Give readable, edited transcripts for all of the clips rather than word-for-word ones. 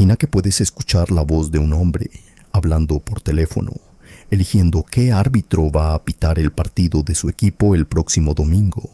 Imagina que puedes escuchar la voz de un hombre hablando por teléfono, eligiendo qué árbitro va a pitar el partido de su equipo el próximo domingo.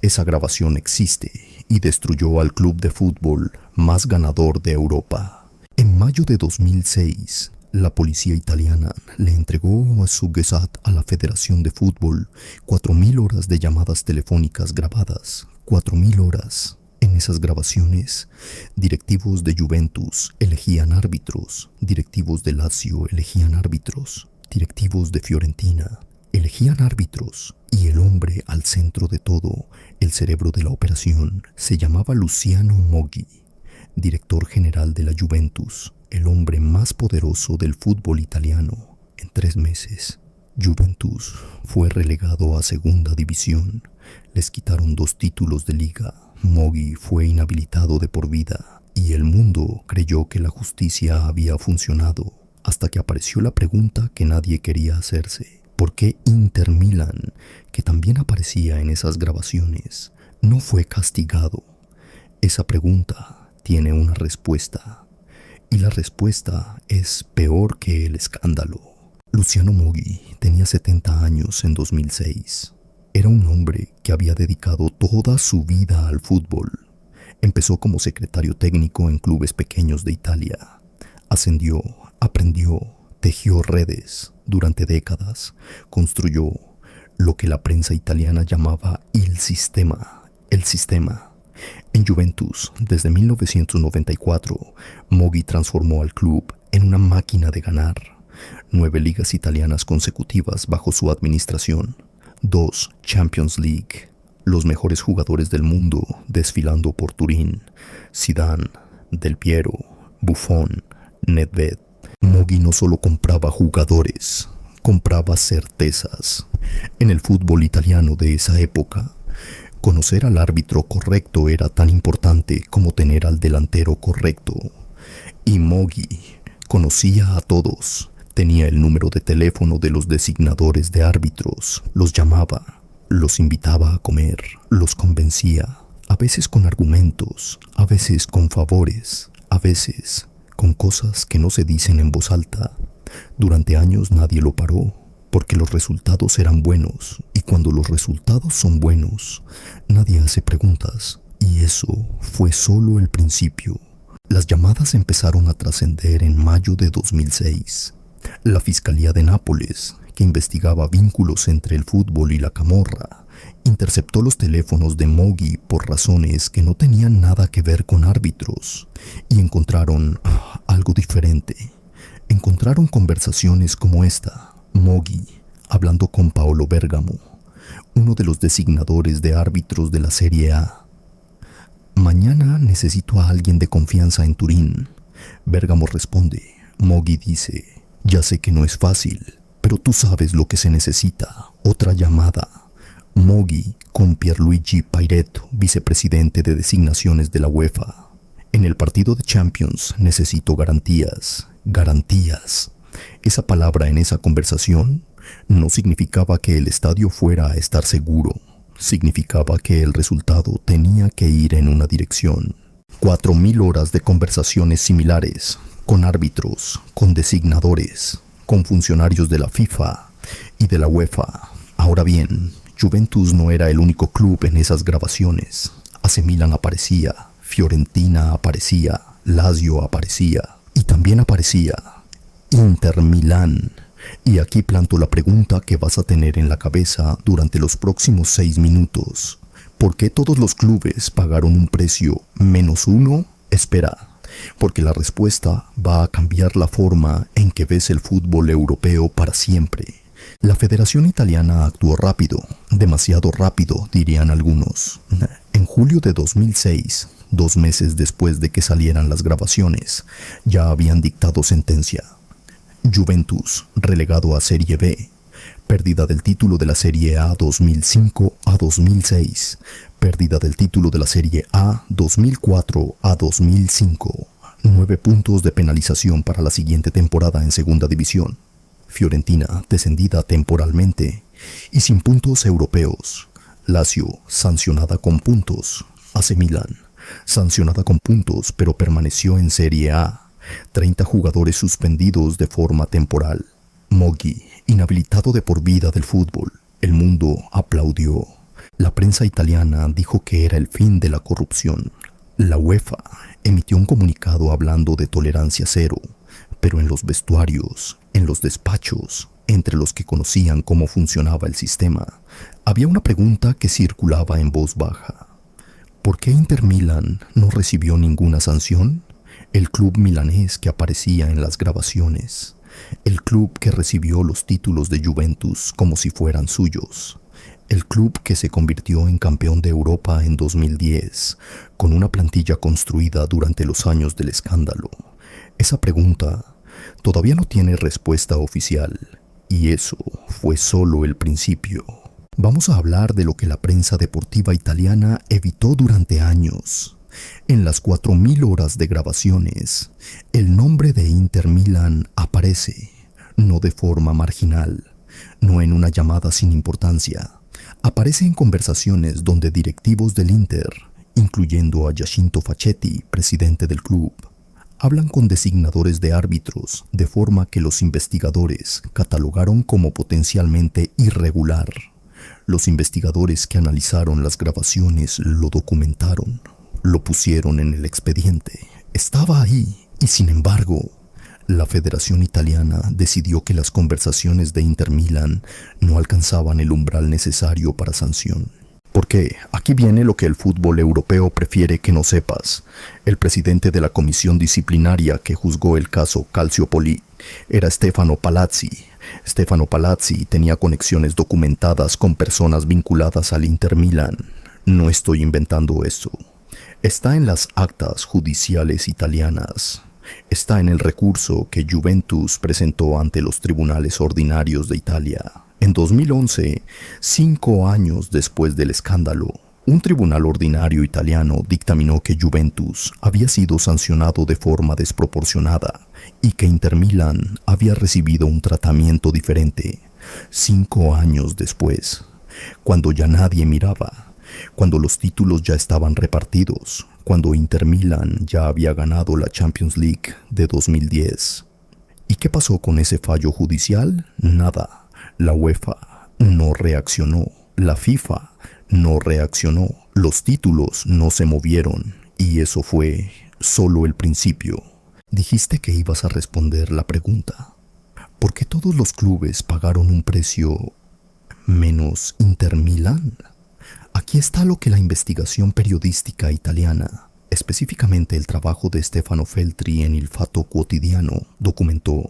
Esa grabación existe y destruyó al club de fútbol más ganador de Europa. En mayo de 2006, la policía italiana le entregó a su Gesat a la Federación de Fútbol 4.000 horas de llamadas telefónicas grabadas. 4.000 horas. En esas grabaciones, directivos de Juventus elegían árbitros, directivos de Lazio elegían árbitros, directivos de Fiorentina elegían árbitros, y el hombre al centro de todo, el cerebro de la operación, se llamaba Luciano Moggi, director general de la Juventus, el hombre más poderoso del fútbol italiano. En 3 meses, Juventus fue relegado a segunda división. Les quitaron 2 títulos de liga. Moggi fue inhabilitado de por vida y el mundo creyó que la justicia había funcionado, hasta que apareció la pregunta que nadie quería hacerse. ¿Por qué Inter Milan, que también aparecía en esas grabaciones, no fue castigado? Esa pregunta tiene una respuesta, y la respuesta es peor que el escándalo. Luciano Moggi tenía 70 años en 2006. Era un hombre que había dedicado toda su vida al fútbol. Empezó como secretario técnico en clubes pequeños de Italia. Ascendió, aprendió, tejió redes durante décadas. Construyó lo que la prensa italiana llamaba el sistema. En Juventus, desde 1994, Moggi transformó al club en una máquina de ganar. 9 ligas italianas consecutivas bajo su administración. 2 Champions League, los mejores jugadores del mundo desfilando por Turín: Zidane, Del Piero, Buffon, Nedved. Moggi no solo compraba jugadores, compraba certezas. En el fútbol italiano de esa época, conocer al árbitro correcto era tan importante como tener al delantero correcto. Y Moggi conocía a todos. Tenía el número de teléfono de los designadores de árbitros, los llamaba, los invitaba a comer, los convencía, a veces con argumentos, a veces con favores, a veces con cosas que no se dicen en voz alta. Durante años nadie lo paró, porque los resultados eran buenos, y cuando los resultados son buenos, nadie hace preguntas, y eso fue solo el principio. Las llamadas empezaron a trascender en mayo de 2006. La Fiscalía de Nápoles, que investigaba vínculos entre el fútbol y la camorra, interceptó los teléfonos de Moggi por razones que no tenían nada que ver con árbitros, y encontraron algo diferente. Encontraron conversaciones como esta: Moggi hablando con Paolo Bergamo, uno de los designadores de árbitros de la Serie A. Mañana necesito a alguien de confianza en Turín. Bergamo responde. Moggi dice: ya sé que no es fácil, pero tú sabes lo que se necesita. Otra llamada. Moggi con Pierluigi Pairet, vicepresidente de designaciones de la UEFA. En el partido de Champions necesito garantías. Garantías. Esa palabra en esa conversación no significaba que el estadio fuera a estar seguro. Significaba que el resultado tenía que ir en una dirección. 4.000 horas de conversaciones similares, con árbitros, con designadores, con funcionarios de la FIFA y de la UEFA. Ahora bien, Juventus no era el único club en esas grabaciones. AC Milan aparecía, Fiorentina aparecía, Lazio aparecía, y también aparecía Inter Milán. Y aquí planto la pregunta que vas a tener en la cabeza durante los próximos 6 minutos. ¿Por qué todos los clubes pagaron un precio -1? Espera, porque la respuesta va a cambiar la forma en que ves el fútbol europeo para siempre. La Federación Italiana actuó rápido, demasiado rápido, dirían algunos. En julio de 2006, 2 meses después de que salieran las grabaciones, ya habían dictado sentencia. Juventus, relegado a Serie B. Pérdida del título de la Serie A 2005 a 2006. Pérdida del título de la Serie A 2004 a 2005. 9 puntos de penalización para la siguiente temporada en segunda división. Fiorentina, descendida temporalmente y sin puntos europeos. Lazio, sancionada con puntos. AC Milan, sancionada con puntos pero permaneció en Serie A. 30 jugadores suspendidos de forma temporal. Moggi, inhabilitado de por vida del fútbol. El mundo aplaudió. La prensa italiana dijo que era el fin de la corrupción. La UEFA emitió un comunicado hablando de tolerancia cero, pero en los vestuarios, en los despachos, entre los que conocían cómo funcionaba el sistema, había una pregunta que circulaba en voz baja. ¿Por qué Inter Milan no recibió ninguna sanción? El club milanés que aparecía en las grabaciones, el club que recibió los títulos de Juventus como si fueran suyos, el club que se convirtió en campeón de Europa en 2010, con una plantilla construida durante los años del escándalo. Esa pregunta todavía no tiene respuesta oficial, y eso fue solo el principio. Vamos a hablar de lo que la prensa deportiva italiana evitó durante años. En las 4.000 horas de grabaciones, el nombre de Inter Milan aparece, no de forma marginal, no en una llamada sin importancia. Aparece en conversaciones donde directivos del Inter, incluyendo a Giacinto Facchetti, presidente del club, hablan con designadores de árbitros de forma que los investigadores catalogaron como potencialmente irregular. Los investigadores que analizaron las grabaciones lo documentaron, lo pusieron en el expediente. Estaba ahí y sin embargo, la Federación Italiana decidió que las conversaciones de Inter Milan no alcanzaban el umbral necesario para sanción. Porque aquí viene lo que el fútbol europeo prefiere que no sepas. El presidente de la comisión disciplinaria que juzgó el caso Calciopoli era Stefano Palazzi. Stefano Palazzi tenía conexiones documentadas con personas vinculadas al Inter Milan. No estoy inventando eso. Está en las actas judiciales italianas. Está en el recurso que Juventus presentó ante los tribunales ordinarios de Italia. En 2011, 5 años después del escándalo, un tribunal ordinario italiano dictaminó que Juventus había sido sancionado de forma desproporcionada y que Inter Milan había recibido un tratamiento diferente. 5 años después, cuando ya nadie miraba, cuando los títulos ya estaban repartidos, cuando Inter Milan ya había ganado la Champions League de 2010. ¿Y qué pasó con ese fallo judicial? Nada. La UEFA no reaccionó, la FIFA no reaccionó, los títulos no se movieron y eso fue solo el principio. Dijiste que ibas a responder la pregunta. ¿Por qué todos los clubes pagaron un precio menos Inter Milan? Aquí está lo que la investigación periodística italiana, específicamente el trabajo de Stefano Feltri en Il Fatto Quotidiano, documentó.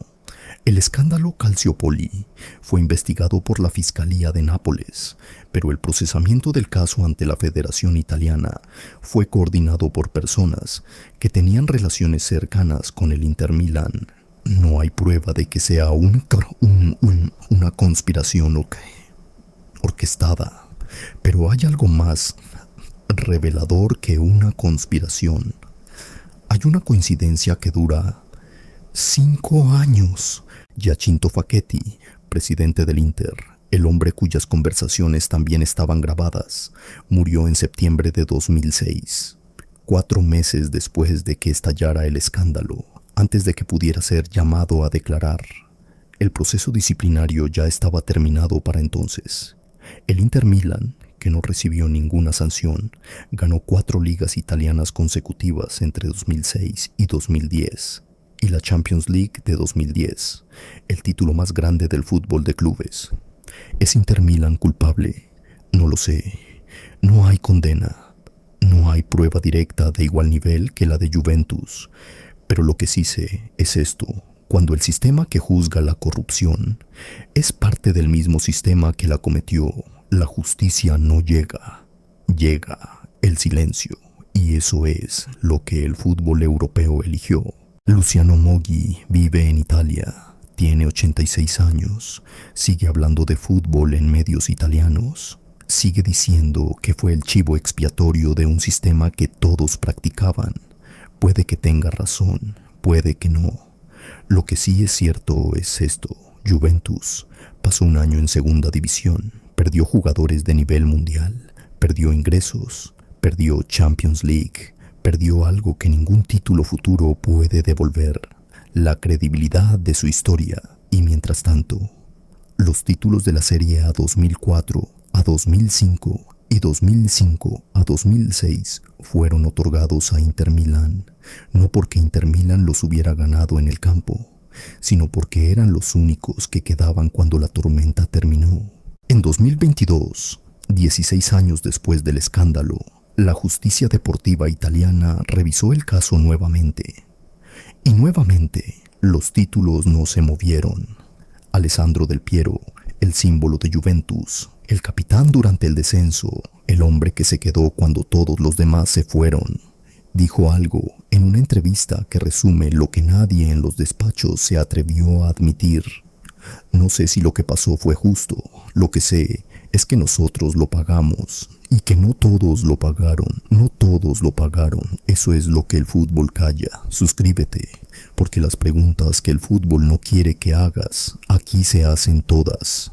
El escándalo Calciopoli fue investigado por la Fiscalía de Nápoles, pero el procesamiento del caso ante la Federación Italiana fue coordinado por personas que tenían relaciones cercanas con el Inter Milan. No hay prueba de que sea una conspiración orquestada, pero hay algo más revelador que una conspiración. Hay una coincidencia que dura 5 años. Giacinto Facchetti, presidente del Inter, el hombre cuyas conversaciones también estaban grabadas, murió en septiembre de 2006, 4 meses después de que estallara el escándalo, antes de que pudiera ser llamado a declarar. El proceso disciplinario ya estaba terminado para entonces. El Inter Milan, que no recibió ninguna sanción, ganó 4 ligas italianas consecutivas entre 2006 y 2010. Y la Champions League de 2010, el título más grande del fútbol de clubes. ¿Es Inter Milan culpable? No lo sé. No hay condena. No hay prueba directa de igual nivel que la de Juventus. Pero lo que sí sé es esto. Cuando el sistema que juzga la corrupción es parte del mismo sistema que la cometió, la justicia no llega. Llega el silencio. Y eso es lo que el fútbol europeo eligió. Luciano Moggi vive en Italia, tiene 86 años, sigue hablando de fútbol en medios italianos, sigue diciendo que fue el chivo expiatorio de un sistema que todos practicaban. Puede que tenga razón, puede que no. Lo que sí es cierto es esto: Juventus pasó un año en segunda división, perdió jugadores de nivel mundial, perdió ingresos, perdió Champions League, Perdió algo que ningún título futuro puede devolver, la credibilidad de su historia, y mientras tanto, los títulos de la Serie A 2004 a 2005 y 2005 a 2006 fueron otorgados a Inter Milán, no porque Inter Milán los hubiera ganado en el campo, sino porque eran los únicos que quedaban cuando la tormenta terminó. En 2022, 16 años después del escándalo, la justicia deportiva italiana revisó el caso nuevamente. Y nuevamente, los títulos no se movieron. Alessandro Del Piero, el símbolo de Juventus, el capitán durante el descenso, el hombre que se quedó cuando todos los demás se fueron, dijo algo en una entrevista que resume lo que nadie en los despachos se atrevió a admitir. No sé si lo que pasó fue justo, lo que sé es que nosotros lo pagamos y que no todos lo pagaron, no todos lo pagaron. Eso es lo que el fútbol calla. Suscríbete, porque las preguntas que el fútbol no quiere que hagas, aquí se hacen todas.